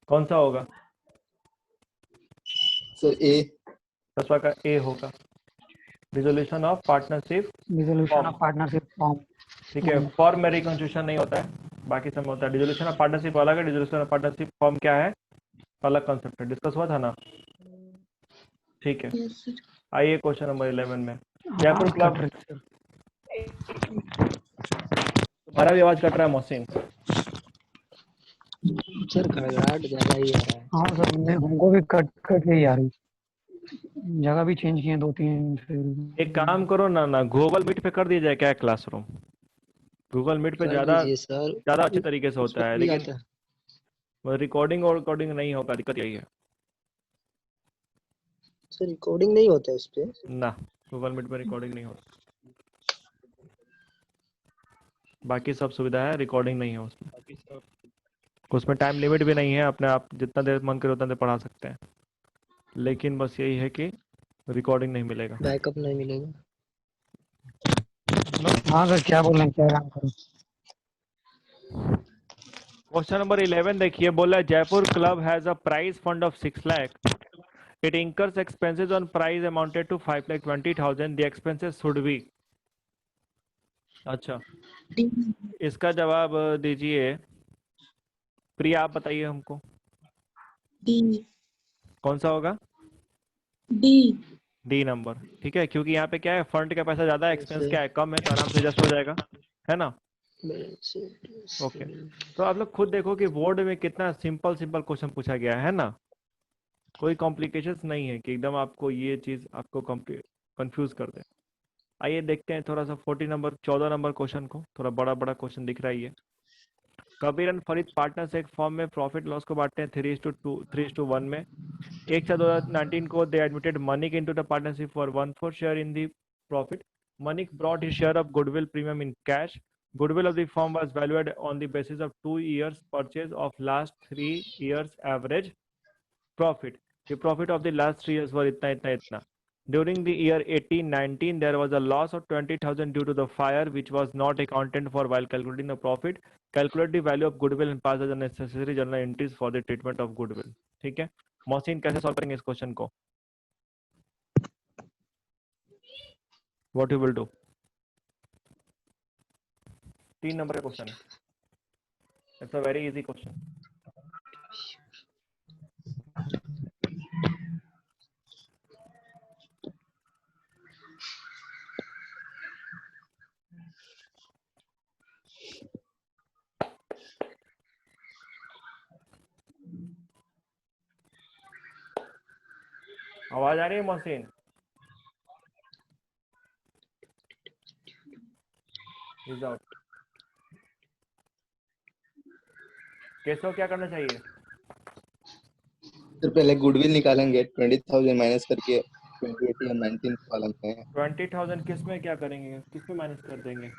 कौन सा होगा? सर ए। 10वां का ए होगा। Dissolution of partnership dissolution of partnership form. ठीक है, फॉर्म में रिकॉन्स्टिट्यूशन नहीं होता है, बाकी सब में होता है। डिसोल्यूशन ऑफ पार्टनरशिप अलग है, डिसोल्यूशन ऑफ पार्टनरशिप फॉर्म क्या है अलग कंसेप्ट है, डिस्कस हुआ था ना। ठीक है, आइए क्वेश्चन नंबर 11 में। जयपुर क्लब, तुम्हारा भी आवाज कट रहा है मोहसिन। सर घबराहट ज्यादा ही आ रहा है। हाँ सर, हमको भी कट कट के ही आ रही, जगह भी चेंज किए 2-3 फिर। एक काम करो ना गूगल मीट पे कर दिया जाए क्या क्लासरूम? गूगल मीट पे कर ज्यादा दीजिए सर, ज्यादा अच्छे तरीके से होता है, भी लेकिन आता है। रिकॉर्डिंग और रिकॉर्डिंग नहीं होगा, दिक्कत यही है सर रिकॉर्डिंग नहीं होता है उस पे? ना, गूगल मीट पे रिकॉर्डिंग नहीं होता, बाकी सब सुविधा है, रिकॉर्डिंग नहीं है उसमें। उसमें टाइम लिमिट भी नहीं है, अपने आप जितना देर मन करे उतना देर पढ़ा सकते हैं, लेकिन बस यही है कि रिकॉर्डिंग नहीं मिलेगा। बैकअप नहीं मिलेगा। हाँ सर, क्या बोल रहे हैं, क्या काम करूं? क्वेश्चन नंबर 11 देखिए, बोला Jaipur club has a prize fund of 6 lakh, it incurs expenses on prize amounted to 5,20,000, the expenses should be। अच्छा, इसका जवाब दीजिए प्रिया, आप बताइए हमको। डी। कौन सा होगा? डी। डी नंबर, ठीक है, क्योंकि यहाँ पे क्या है, फंड का पैसा ज्यादा है, एक्सपेंस क्या है कम है, तो आराम से एडजस्ट हो जाएगा, है ना। ओके, तो आप लोग खुद देखो कि बोर्ड में कितना सिंपल सिंपल क्वेश्चन पूछा गया है ना, कोई कॉम्प्लिकेशंस नहीं है कि एकदम आपको ये चीज आपको कंफ्यूज कर दे। आइए देखते हैं थोड़ा सा 14 नंबर क्वेश्चन को, थोड़ा बड़ा बड़ा क्वेश्चन दिख रहा है ये। कबीर एंड फरीद पार्टनर्स एक फॉर्म में प्रॉफिट लॉस को बांटते हैं 3:1 में। 1/2019 को they admitted Manik into the partnership for 1/4 share in the profit. Manik brought his share of goodwill premium in cash. Goodwill of the firm was valued on the basis of 2 years purchase of last 3 years average profit. The profit of the last 3 years were itna. During the year 1819, there was a loss of 20,000 due to the fire, which was not accounted for while calculating the profit. Calculate the value of goodwill and pass as necessary journal entries for the treatment of goodwill. ठीक है, मोहसिन कैसे solve करेंगे इस question को? What you will do? 3 number का question है, it's a very easy question. आवाज आ रही है मोहसिन? Is out. केशव क्या करना चाहिए? सर पहले गुडविल निकालेंगे 20,000 माइनस करके 2018 और 19 कॉलम में 20,000 किस में क्या करेंगे, किस में माइनस कर देंगे?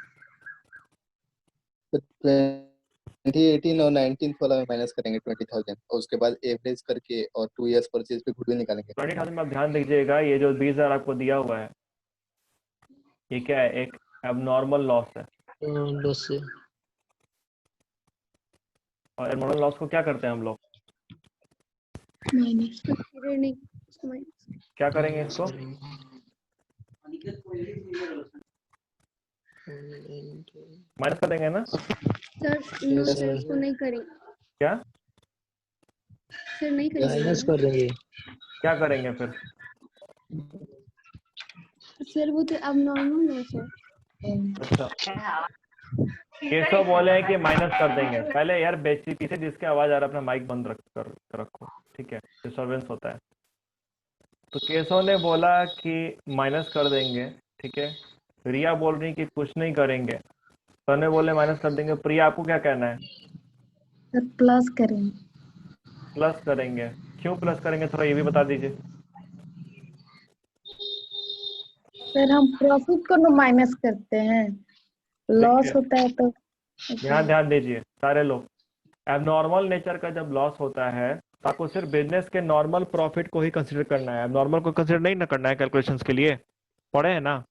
2018 और 19 कॉलम में माइनस करेंगे 20,000 और उसके बाद एवरेज करके और 2 इयर्स परचेज पे गुडविल निकालेंगे। 20,000 में आप ध्यान दीजिएगा, ये जो 20,000 आपको दिया हुआ है ये क्या है, एक एबनॉर्मल लॉस है, लॉस से और एबनॉर्मल लॉस को क्या करते हैं हम लोग, माइनस। क्या करेंगे इसको? माइनस कर देंगे ना सर इसको नहीं करेंगे, क्या? सर नहीं करेंगे, माइनस कर देंगे। क्या करेंगे फिर? सर वो तो अब नॉर्मल लॉस है। अच्छा, केशव बोले हैं कि माइनस कर देंगे। पहले यार पीछे जिसके आवाज आ रहा है अपना माइक बंद रखो, ठीक है, डिस्टर्बेंस होता है। तो केशव ने बोला कि माइनस कर देंगे, ठीक है। रिया बोल रही कि कुछ नहीं करेंगे, तने बोले माइनस कर देंगे। प्रिया आपको क्या कहना है? सर प्लस करेंगे। प्लस करेंगे, क्यों प्लस करेंगे थोड़ा ये भी बता दीजिए। सर हम प्रॉफिट को ना माइनस करते हैं, लॉस होता है तो। ध्यान दीजिए सारे लोग, एबनॉर्मल नेचर का जब लॉस होता है तो आपको सिर्फ बिजनेस के नॉर्मल प्रॉफिट को ही कंसीडर करना है, एबनॉर्मल को कंसीडर नहीं ना करना है कैलकुलेशंस के लिए, पढ़े हैं ना।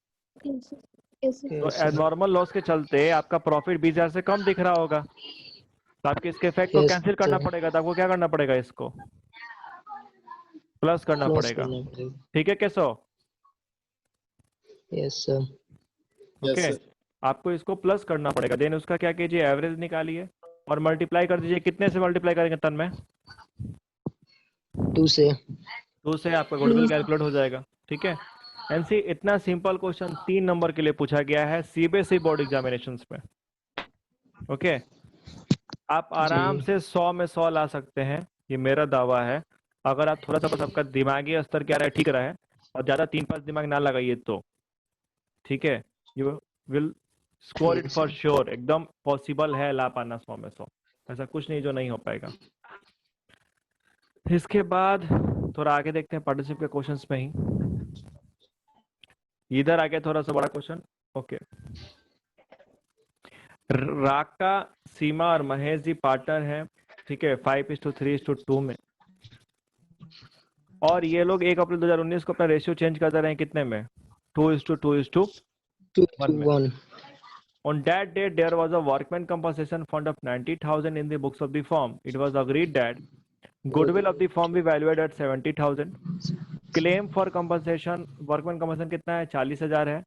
तो एबनॉर्मल लॉस के चलते आपका प्रॉफिट 20,000 से कम दिख रहा होगा, तो आपके इसके इफेक्ट को Yes, कैंसिल करना sir. पड़ेगा, तो आपको क्या करना पड़ेगा, इसको प्लस करना Close पड़ेगा। करना पड़ेगा. ठीक है कैसो? Yes, sir. Yes okay, sir. आपको इसको प्लस करना पड़ेगा, देन उसका क्या कीजिए, एवरेज निकालिए और मल्टीप्लाई कर दीजिए। कितने से मल्टीप्लाई करेंगे तन में? 2 से. 2 से आपका गुडविल कैलकुलेट हो जाएगा। ठीक है, एनसी इतना सिंपल क्वेश्चन 3 नंबर के लिए पूछा गया है सीबीएसई बोर्ड एग्जामिनेशंस में। ओके, आप आराम जी. से 100 में 100 ला सकते हैं, ये मेरा दावा है। अगर आप थोड़ा सा बस आपका दिमागी स्तर क्या रहे, ठीक रहे, और ज्यादा 3-5 दिमाग ना लगाइए तो ठीक है, you will score it Yes, for sir. Sure. एकदम पॉसिबल है ला पाना 100 में 100, ऐसा कुछ नहीं जो नहीं हो पाएगा। इसके बाद थोड़ा आगे देखते हैं पार्टनरशिप के क्वेश्चंस में ही। इधर आगे थोड़ा सा बड़ा क्वेश्चन। ओके, राका, सीमा और महेश जी पार्टनर हैं, ठीक है, 5:3:2 में, और ये लोग 1 अप्रैल 2019 को अपना रेशियो चेंज करते रहे कितने में? 2:2:1 2 to में। 1. On that date, there was a workman compensation fund of 90,000 in the books of the firm. It was agreed that goodwill of the firm be valued at 70,000. Claim for compensation, workman compensation कितना है? 40,000 है।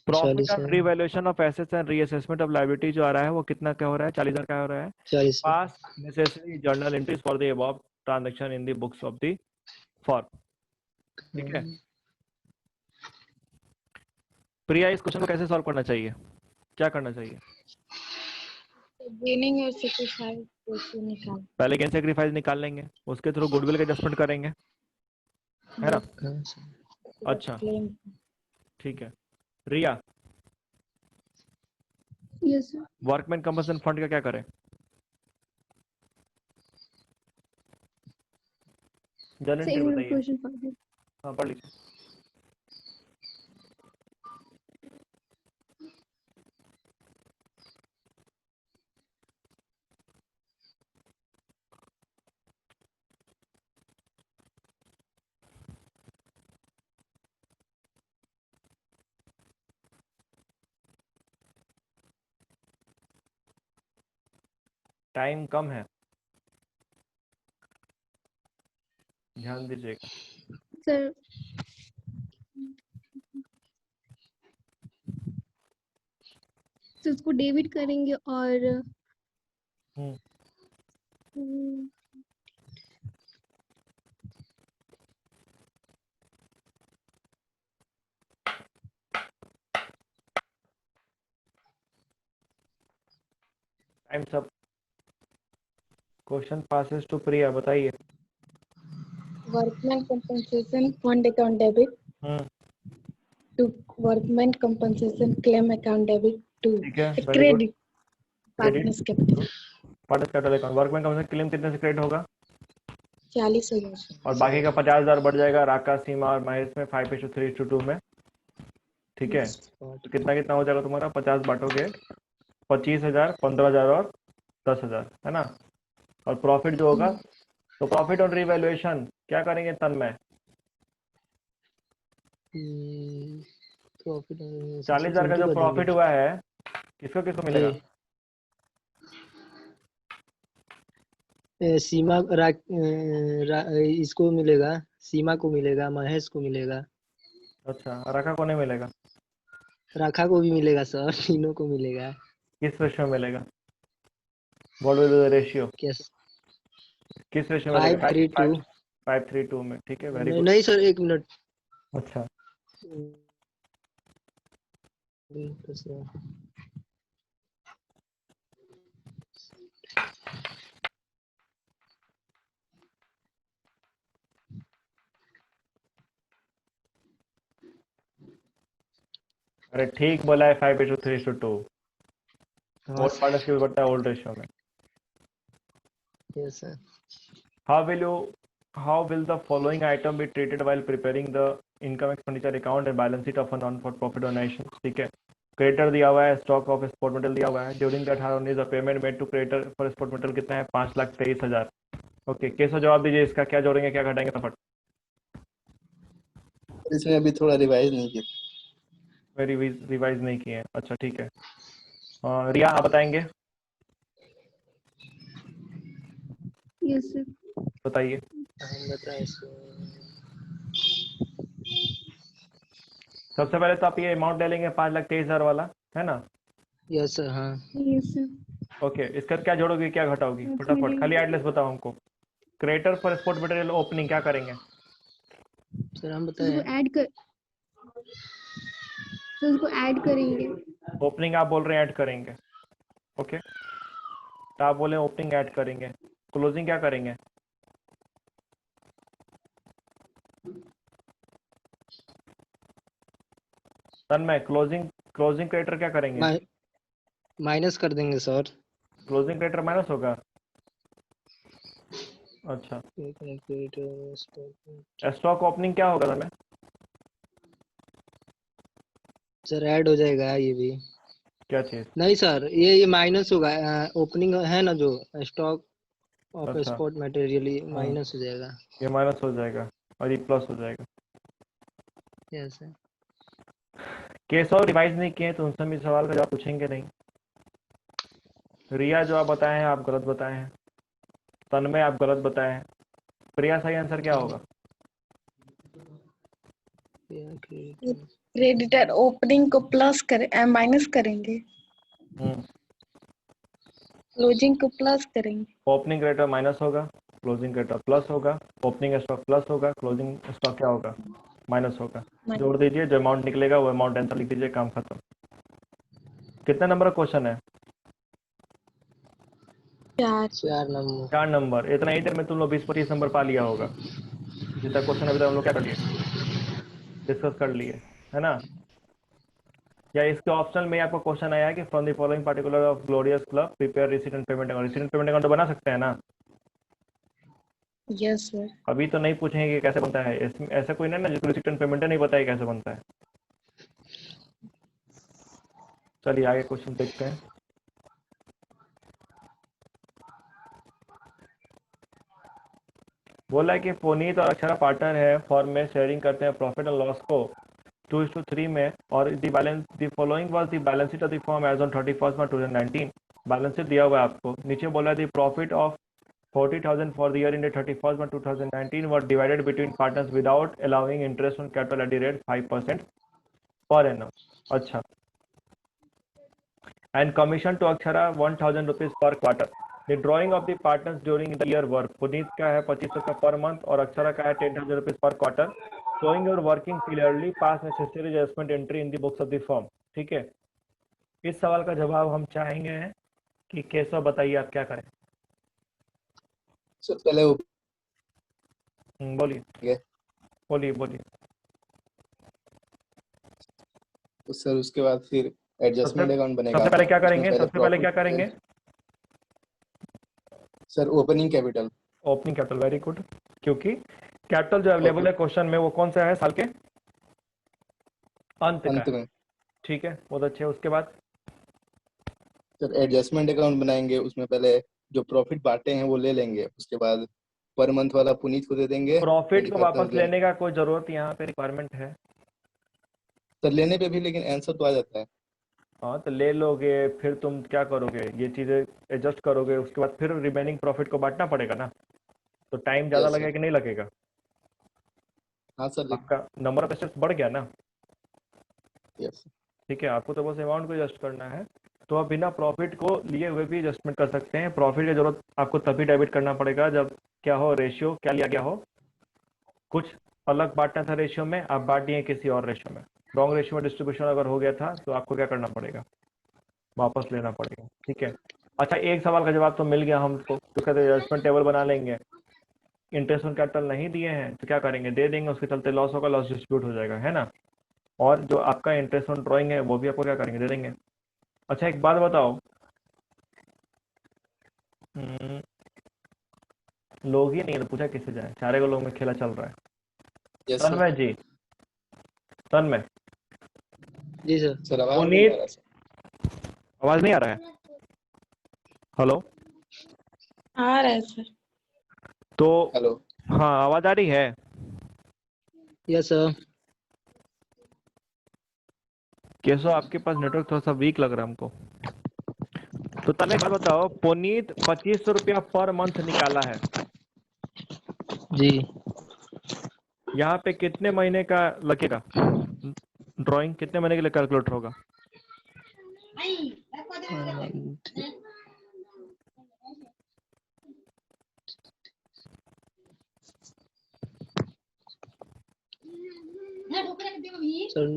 Profit 40 on है. revaluation of assets and reassessment of liability जो आ रहा है वो कितना क्या हो रहा है? 40,000 का हो रहा है। 40 है. Pass necessary journal entries for the above transaction in the books of the firm. ठीक है, प्रिया इस क्वेश्चन को कैसे सॉल्व करना चाहिए, क्या करना चाहिए? गेनिंग और सेक्रीफाइस रेशियो निकाल। पहले गेन सेक्रीफाइस निकाल लेंगे, उसके थ्रू गुडविल का एडजस्टमेंट करेंगे, है ना? हाँ, sir. अच्छा क्लेम। ठीक है, Riya yes sir. Workman compensation fund का क्या करें? जनरल एंट्री बताइए। क्वेश्चन पढ़ दे। हाँ पढ़ लीजिए। टाइम कम है, ध्यान दीजिएगा। सर तो उसको डेबिट करेंगे और टाइम सब। क्वेश्चन पासेस टू प्रिया, बताइए। Workman compensation fund account debit to workman compensation claim account debit to ठीक है, very good. Credit credit partners capital partners capital account, workman compensation claim कितने से क्रेडिट होगा? 40,000 और बाकी का 50,000 बढ़ जाएगा राका, सीमा और महेश में 5:3:2 में। ठीक है, तो कितना कितना हो जाएगा तुम्हारा? 50 बांटोगे 25,000, 15,000 और 10,000, है ना? और प्रॉफिट जो होगा, तो प्रॉफिट ऑन रिवैल्यूएशन क्या करेंगे तन में? 40,000 का जो प्रॉफिट हुआ है किसको किसको मिलेगा? सीमा इसको मिलेगा, सीमा को मिलेगा, महेश को मिलेगा। अच्छा, राका को नहीं मिलेगा? राखा को भी मिलेगा सर, तीनों को मिलेगा। किस रेशियो में मिलेगा? What will the ratio? किस रेशियो में मिलेगा? 5:3:2 5:3:2 में। ठीक है, वेरी गुड। नहीं सर, 1 मिनट। अच्छा, अरे ठीक बोला है, 5:3:2। और पार्टनर्स के भी बढ़ता है ओल्ड रेशियो में। Yes sir. How will the following item be treated while preparing the income expenditure account and balance sheet of a non-for-profit organization? ठीक है, क्रेडिटर दिया हुआ है, स्टॉक ऑफ स्पोर्ट मेटल दिया हुआ है। During that how is the payment made to creditor for sport metal कितना है? 5,23,000। ओके, कैसे जवाब दीजिए इसका, क्या जोड़ेंगे क्या घटाएंगे फटाफट? इसमें अभी थोड़ा रिवाइज नहीं किया। रिवाइज नहीं किए हैं, अच्छा ठीक है। रिया आप बताएंगे। Yes sir. बताइए। हम बताएं सर। सबसे पहले तो आप ये अमाउंट ले लेंगे 5,23,000 वाला, है ना? Yes sir. हाँ यस सर। ओके, इसका क्या जोड़ोगी क्या घटाओगी? एक फटाफट मिनट। खाली एड्रेस बताओ हमको। Creator for sport material opening क्या करेंगे? सर हम उसको बताएं। ऐड कर, तो उसको ऐड करेंगे। ओपनिंग आप बोल रहे हैं ऐड करेंगे, ओके। तो आप बोले ओपनिंग ऐड करेंगे, क्लोजिंग क्या करेंगे? तन्मय, क्लोजिंग क्लोजिंग क्रिएटर क्या करेंगे? माइनस कर देंगे सर। क्लोजिंग क्रिएटर माइनस होगा। अच्छा, स्टॉक ओपनिंग क्या होगा तन्मय? सर ऐड हो जाएगा ये भी। क्या चीज? नहीं सर, ये माइनस होगा। ओपनिंग है ना जो स्टॉक ऑफ अच्छा, स्पॉट मटेरियल, ये माइनस हो जाएगा। ये माइनस हो जाएगा और ये प्लस हो जाएगा। Yes sir. केस और रिवाइज नहीं किए तो उनसे हम इस सवाल का जवाब पूछेंगे नहीं। रिया जो आप बताए हैं आप गलत बताए हैं, तन्मय आप गलत बताए हैं। प्रिया सही आंसर क्या होगा? क्रेडिटर ओपनिंग को प्लस करें, माइनस करेंगे, क्लोजिंग को प्लस करेंगे। ओपनिंग क्रेडिटर माइनस होगा, क्लोजिंग क्रेडिटर प्लस होगा, ओपनिंग स्टॉक प्लस होगा, क्लोजिंग स्टॉक क्या होगा? माइनस होगा। जोड़ दीजिए, जो अमाउंट निकलेगा वो अमाउंट आंसर लिख दीजिए, काम खत्म। कितना नंबर का क्वेश्चन है? 4 नंबर। 4 नंबर। इतना ही देर में तुम लोग 20-25 नंबर पा लिया होगा। जितना क्वेश्चन अभी तक हम लोग क्या कर लिए, डिस्कस कर लिए, है ना? या इसके ऑप्शनल में आपको क्वेश्चन आया है कि from the following particular of glorious club prepare receipt and payment account. Receipt and payment account तो बना सकते हैं ना? Yes sir. अभी तो नहीं पूछेंगे कि कैसे बनता है, इसमें ऐसा कोई नहीं ना जिसको रिसीट एंड पेमेंट नहीं पता है कैसे बनता है। चलिए आगे क्वेश्चन देखते हैं। बोला है कि पुनीत और अक्षरा पार्टनर है, फॉर्म में शेयरिंग करते हैं प्रॉफिट एंड लॉस को 2:3 में, और the following was the balance sheet of the form as on 31 March 2019। Balance sheet दिया हुआ है आपको, नीचे बोला the profit of 40,000 for the year ended 31st March 2019 were divided between partners without allowing interest on capital at the rate 5% per annum. अच्छा, and commission to Akshara 1,000 rupees per quarter. The drawing of the partners during the year were Puneet का है 2500 का per month और अक्षरा का है 10,000 rupees per quarter. Showing your working clearly, pass necessary adjustment entry in the books of the firm. ठीक है, इस सवाल का जवाब हम चाहेंगे कि केशव बताइए आप क्या करें। सर पहले बोलिए बोलिए बोलिए। तो सर उसके बाद फिर एडजस्टमेंट अकाउंट बनेगा। सबसे पहले क्या उसमें करेंगे? सबसे पहले क्या करेंगे? Sir opening capital. Opening capital, very good. क्योंकि कैपिटल जो अवेलेबल है क्वेश्चन में वो कौन सा है? साल के अंत का है। ठीक है, बहुत अच्छे। उसके बाद सर एडजस्टमेंट अकाउंट बनाएंगे, उसमें पहले जो प्रॉफिट बांटे हैं वो ले लेंगे, उसके बाद पर मंथ वाला पुनीत को दे देंगे। प्रॉफिट को वापस 25,000 लेने का कोई जरूरत यहाँ पे रिक्वायरमेंट है? सर लेने पे भी लेकिन आंसर तो आ जाता है। हाँ तो ले लोगे, फिर तुम क्या करोगे? ये चीजें एडजस्ट करोगे, उसके बाद फिर रिमेनिंग प्रॉफिट को बांटना पड़ेगा ना, तो टाइम ज्यादा यस सर। लगेगा कि नहीं लगेगा? हाँ सर। आपका नंबर ऑफ स्टेप्स बढ़ गया ना। यस। ठीक है, आपको तो बस अमाउंट को एडजस्ट करना है। तो आप बिना प्रॉफिट को लिए हुए भी एडजस्टमेंट कर सकते हैं। प्रॉफिट की जरूरत आपको तभी डेबिट करना पड़ेगा जब क्या हो, रेशियो क्या लिया गया हो, कुछ अलग बांटना था रेशियो में, आप बांट दिए किसी और रेशियो में। रॉन्ग रेशियो में डिस्ट्रीब्यूशन अगर हो गया था तो आपको क्या करना पड़ेगा? वापस लेना पड़ेगा। ठीक है, अच्छा एक सवाल का जवाब तो मिल गया हमको, तो कहते हैं एडजस्टमेंट टेबल बना लेंगे। इंटरेस्ट ऑन कैपिटल नहीं दिए हैं तो क्या करेंगे? दे देंगे, उसके चलते लॉस होगा, लॉस डिस्ट्रीब्यूट हो जाएगा, है ना। और जो आपका इंटरेस्ट ऑन ड्रॉइंग है वो भी आपको क्या करेंगे? दे देंगे। अच्छा एक बात बताओ, लोग ही नहीं है तो पूछा किससे जाए? चारे को लोग में खेला चल रहा है। यस तन्मय जी, तन्मय जी सर। सर आवाज नहीं पुनीत, आ रहा सर। आवाज नहीं आ रहा है? हेलो, आ रहा है सर। तो हेलो। हाँ आवाज आ रही है? Yes sir. कैसो आपके पास नेटवर्क थोड़ा सा वीक लग रहा है हमको। तो तने एक बात बताओ, पुनीत 2500 रुपया पर मंथ निकाला है, जी। यहाँ पे कितने महीने का लगेगा ड्राइंग, कितने महीने के लिए कैलकुलेट होगा? सर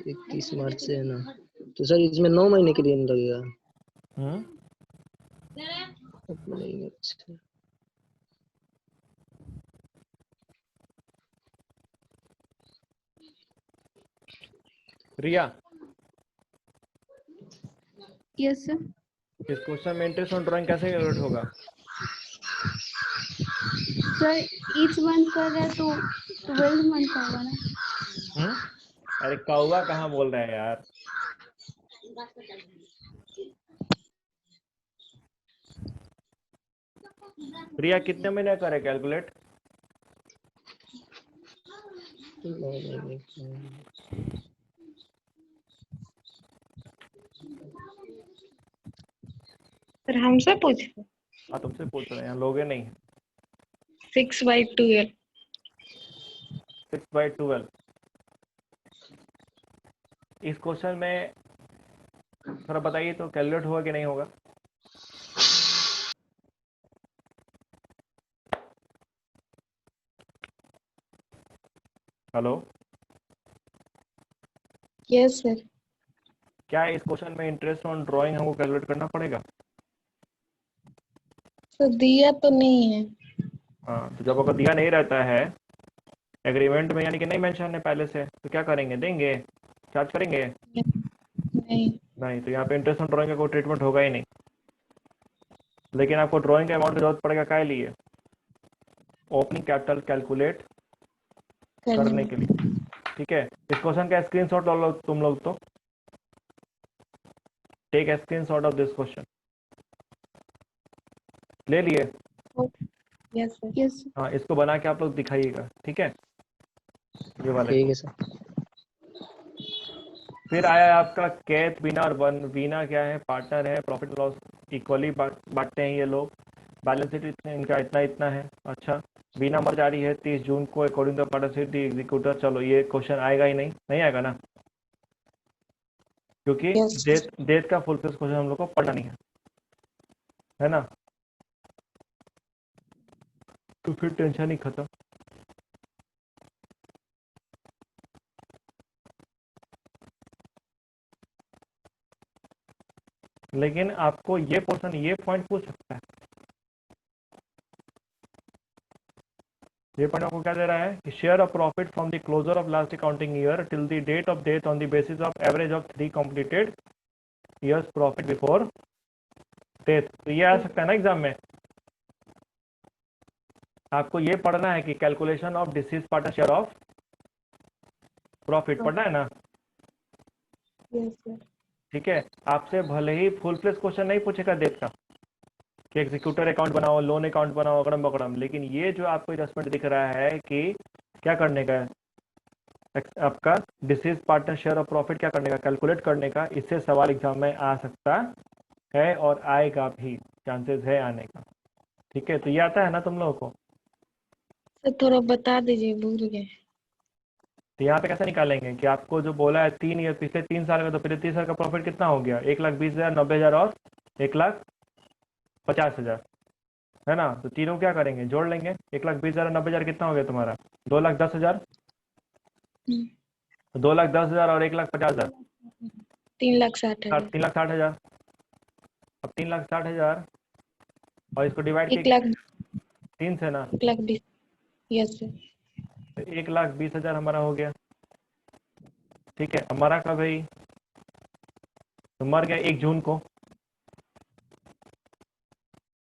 21 मार्च से है ना, तो सर इसमें 9 महीने के लिए लगेगा। अच्छा। रिया, यस सर। इस क्वेश्चन में इंटरेस्ट ऑन ड्राइंग कैसे कैलकुलेट होगा? सर ईच मंथ कर रहे हैं तो 12 मंथ का होगा ना। अरे कौवा कहाँ बोल रहे हैं यार। रिया कितने महीने करे कैलकुलेट? सर हमसे पूछ हाँ तुमसे पूछ रहे हैं, लोगे नहीं। 6/12। 6/12। इस क्वेश्चन में थोड़ा बताइए तो कैलकुलेट होगा कि नहीं होगा? Hello, yes sir. क्या इस क्वेश्चन में इंटरेस्ट ऑन ड्राइंग हमको कैलकुलेट करना पड़ेगा? सर दिया तो नहीं है। हाँ, तो जब अगर दिया नहीं रहता है एग्रीमेंट में, यानी कि नहीं मेंशन है पहले से, तो क्या करेंगे, देंगे, चार्ज करेंगे? नहीं। नहीं, तो यहाँ पे इंटरेस्ट ऑन ड्राइंग का कोई ट्रीटमेंट होगा ही नहीं। लेकिन आपको ड्राइंग के अमाउंट की जरूरत पड़ेगा क्या लिए? ओपनिंग कैपिटल कैलकुलेट करने के लिए। ठीक है, इस क्वेश्चन का स्क्रीनशॉट लो तुम लोग, तो take a screenshot of this question. ले लिए? Yes sir. यस। हाँ, इसको बना के आप लोग दिखाइएगा, ठीक है, ये वाले ठीक को। है सर। फिर आया आपका कैथ, बीना और वन। बीना क्या है, पार्टनर है, प्रॉफिट लॉस इक्वली बांटते हैं ये लोग, बैलेंस शीट इनका इतना इतना है। अच्छा, बीना मर जा रही है 30 जून को according to partnership the executor. चलो ये क्वेश्चन आएगा ही नहीं, नहीं आएगा ना, क्योंकि Yes. डेट का फुल क्वेश्चन हम लोग को पढ़ना नहीं है ना, तो फिर टेंशन ही खत्म। लेकिन आपको ये पोर्शन, ये पॉइंट पूछ सकता है। ये पॉइंट आपको क्या दे रहा है कि share of profit from the closure of last accounting year till the date of death on the basis of average of 3 completed years profit before death. तो ये आ सकता है ना एग्जाम में। आपको ये पढ़ना है कि calculation of disease partner share of profit पढ़ना है ना। Yes sir. ठीक है, आपसे भले ही फुल फ्लेज क्वेश्चन नहीं पूछेगा डेट का कि एग्जीक्यूटर अकाउंट बनाओ, लोन अकाउंट बनाओ, अकड़म बकड़म, लेकिन ये जो आपको एडजस्टमेंट दिख रहा है कि क्या करने का है, आपका disease partner share of profit क्या करने का, कैलकुलेट करने का, इससे सवाल एग्जाम में आ सकता है और आएगा भी, चांसेस है आने का। ठीक है, तो ये आता है ना तुम लोगों को। सर थोड़ा बता दीजिए, भूल गए। तो यहाँ पे कैसे निकालेंगे कि आपको जो बोला है 3 ईयर, पिछले 3 साल का, तो पिछले 3 साल का प्रॉफिट कितना हो गया, 1,20,000, 90,000 और 1,50,000, है ना। तो तीनों क्या करेंगे, जोड़ लेंगे। 1,20,000 90,000 कितना हो गया तुम्हारा, 2,10,000। 2,10,000 और 1,50,000, 3,60,000। 3,60,000। अब 3,60,000 और इसको डिवाइड 3 से ना, 1,20,000। Yes sir. तो 1,20,000 हमारा हो गया। ठीक है, हमारा कब है, तो मर गया 1 जून को।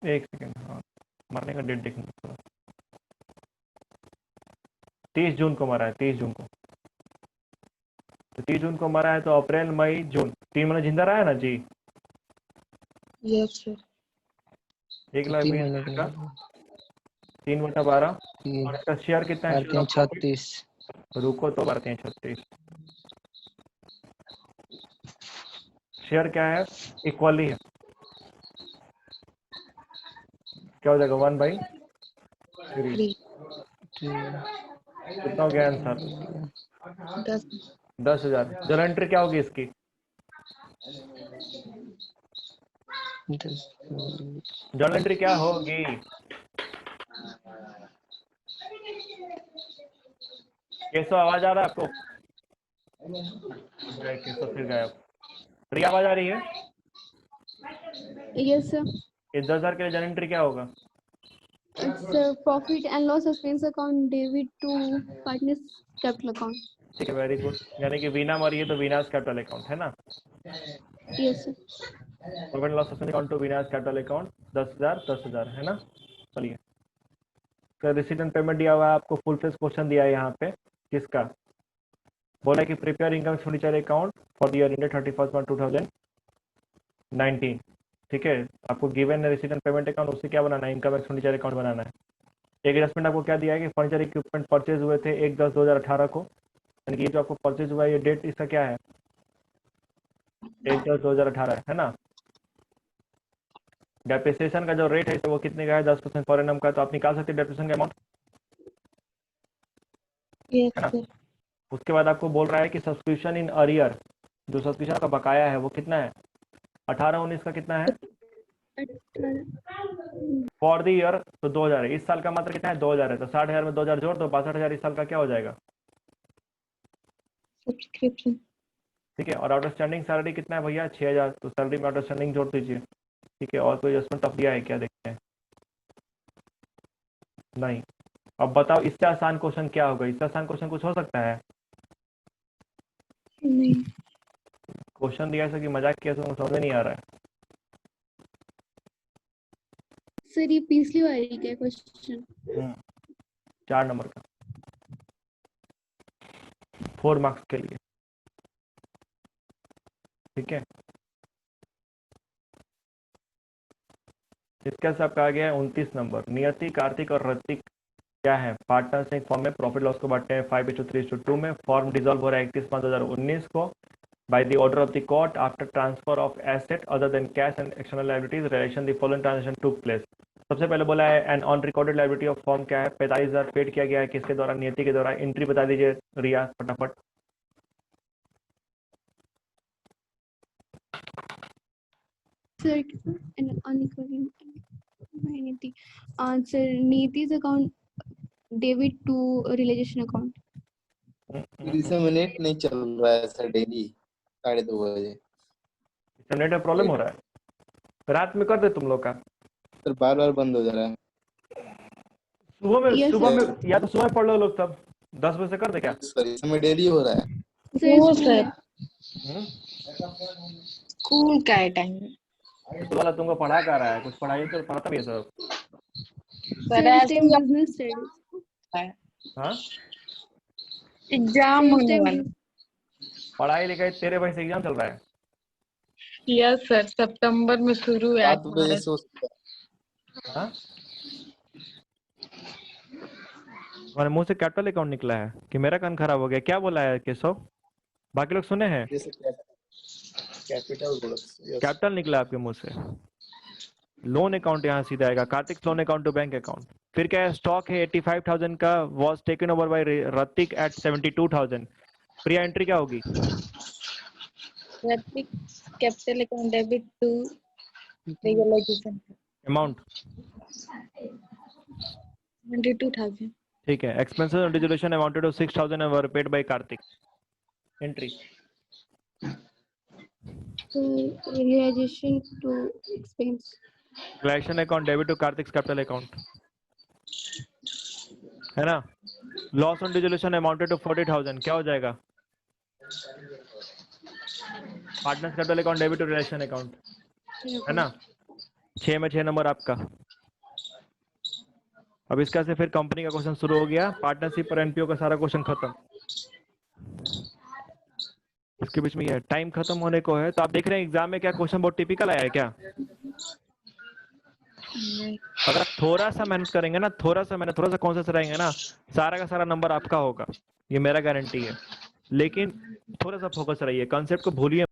एक सेकेंड, हाँ मरने का डेट देखना थोड़ा। 30 जून को मरा है, 30 जून को। तो 30 जून को मरा है, तो अप्रैल मई जून 3 महीने जिंदा रहा है ना जी। Yes sir. 1,20,000 का 3/12 और इसका शेयर कितना है, 36। रुको तो 36। शेयर क्या है, इक्वली है, क्या हो जाएगा 1/3। 3 कितना हो गया आंसर? 10 10,000। जर्नल एंट्री क्या होगी इसकी? 10 जर्नल एंट्री क्या होगी? केशव आवाज आ रहा है आपको? केशव फिर गायब। प्रिया आवाज आ रही है? Yes, sir. ये 10,000 के लिए जर्नल एंट्री क्या होगा? It's profit and loss expense account debit to partners capital account. ठीक है, वेरी गुड। यानी कि वीना मरी है तो वीनास कैपिटल अकाउंट है ना। Yes, sir. Profit and loss account to वीनास कैपिटल अकाउंट 10,000 है ना। चलिए, रिसीट एंड पेमेंट दिया हुआ है आपको, फुल फ्लेज क्वेश्चन दिया है यहाँ पे। किसका? बोला कि prepare income expenditure account for the year ended 31 March 2019। ठीक है, आपको given receipt and payment account, उससे क्या बनाना है, इनकम एक्सपेंडिचर अकाउंट बनाना है। एक एडजस्टमेंट आपको क्या दिया है कि फर्नीचर इक्विपमेंट परचेज हुए थे 1/10/2018 को, यानी कि ये जो आपको परचेज हुआ है ये डेट इसका क्या है, 1/10/2018 है ना। डेप्रिसिएशन का जो रेट है वो कितने का है, 10% पर एनम का, तो आप निकाल सकते हैं डेप्रिसिएशन का अमाउंट। Yes, sir. उसके बाद आपको बोल रहा है कि सब्सक्रिप्शन इन अरियर, जो सब्सक्रिप्शन का बकाया है वो कितना है, 18-19 का कितना है फॉर द ईयर, तो 2,000 है। इस साल का मात्र कितना है, 2,000 है, तो 60,000 में 2,000 जोड़ दो, 62,000 इस साल का क्या हो जाएगा। Subscription. ठीक है, और आउटस्टैंडिंग सैलरी कितना है भैया, 6,000, तो सैलरी में आउटस्टैंडिंग जोड़ दीजिए। ठीक है, और कोई एडजस्टमेंट आप दिया है क्या, देखते हैं। नहीं। अब बताओ इससे आसान क्वेश्चन क्या होगा, इससे आसान क्वेश्चन कुछ हो सकता है? नहीं। क्वेश्चन दिया है कि मजाक किया, तो समझ में नहीं आ रहा है। सर ये पिछली वाली का क्वेश्चन 4 नंबर का, 4 मार्क्स के लिए। ठीक है, इसका सब आ गया है 29 नंबर। नियति, कार्तिक और ऋतिक क्या है, पार्टनर्स एक फॉर्म में प्रॉफिट लॉस को बांटते हैं 5:3:2 में। फॉर्म डिसॉल्व हो रहा है 31/5/2019 को by the order of the court after transfer of asset other than cash and external liabilities relation the following transaction took place. सबसे पहले बोला है an unrecorded liability of form क्या है, 45,000 पेड किया गया है, किसके द्वारा, नियति के द्वारा। एंट्री बता दीजिए रिया फटाफट। Sir and unequally Niti answer Niti's account debit to realization account. इस मिनट नहीं चल रहा है सर, डेली 2:30 बजे। इंटरनेट में प्रॉब्लम हो रहा है, रात में कर दे तुम लोग का। सर बार बार बंद हो जा रहा है। सुबह में Yes, सुबह sir. में या तो सुबह पढ़ लो लोग, तब 10 बजे से कर दे क्या। सर इस समय डेली हो रहा है। वो Sir, सर हम्म? स्कूल का है टाइम। तो वाला तुमको पढ़ा कर रहा है, कुछ पढ़ाई तो पढ़ाता भी है सब। सर ऐसे same business studies. हाँ, एग्जाम Same होने time वाला। पढ़ाई लिखाई तेरे भाई से एग्जाम चल रहा है। यस सर, सितंबर में शुरू है। 7 बजे से हो सकता है। हाँ, तुम्हारे मुंह से कैपिटल अकाउंट निकला है कि मेरा कान खराब हो गया, क्या बोला है केशव, बाकी लोग सुने हैं? जैसे कैपिटल बोला। यस कैपिटल निकला आपके मुंह से। लोन अकाउंट यहाँ सीधा आएगा, Kartik loan account to bank account. फिर क्या है, स्टॉक है 85,000 का, was taken over by Hrithik at 72,000। Priya entry क्या होगी? Hrithik capital account debit to realisation amount 22,000। ठीक है। Expenses on dissolution amounted to 6,000 and were paid by Kartik. Entry realization to expense. Relation account debit to Kartik capital account, है ना। Loss on dissolution amounted to 40,000, क्या हो जाएगा, partners capital account debit to relation account, है ना। 6 में 6 number आपका। अब इसका से फिर कंपनी का क्वेश्चन शुरू हो गया, पार्टनरशिप और एनपीओ का सारा क्वेश्चन खत्म। इसके बीच में ये टाइम खत्म होने को है, तो आप देख रहे हैं एग्जाम में क्या क्वेश्चन बहुत टिपिकल आया है क्या। अगर आप थोड़ा सा मेहनत करेंगे ना, थोड़ा सा कॉन्शियस रहेंगे ना, सारा का सारा नंबर आपका होगा, ये मेरा गारंटी है। लेकिन थोड़ा सा फोकस रहिए, कॉन्सेप्ट को भूलिए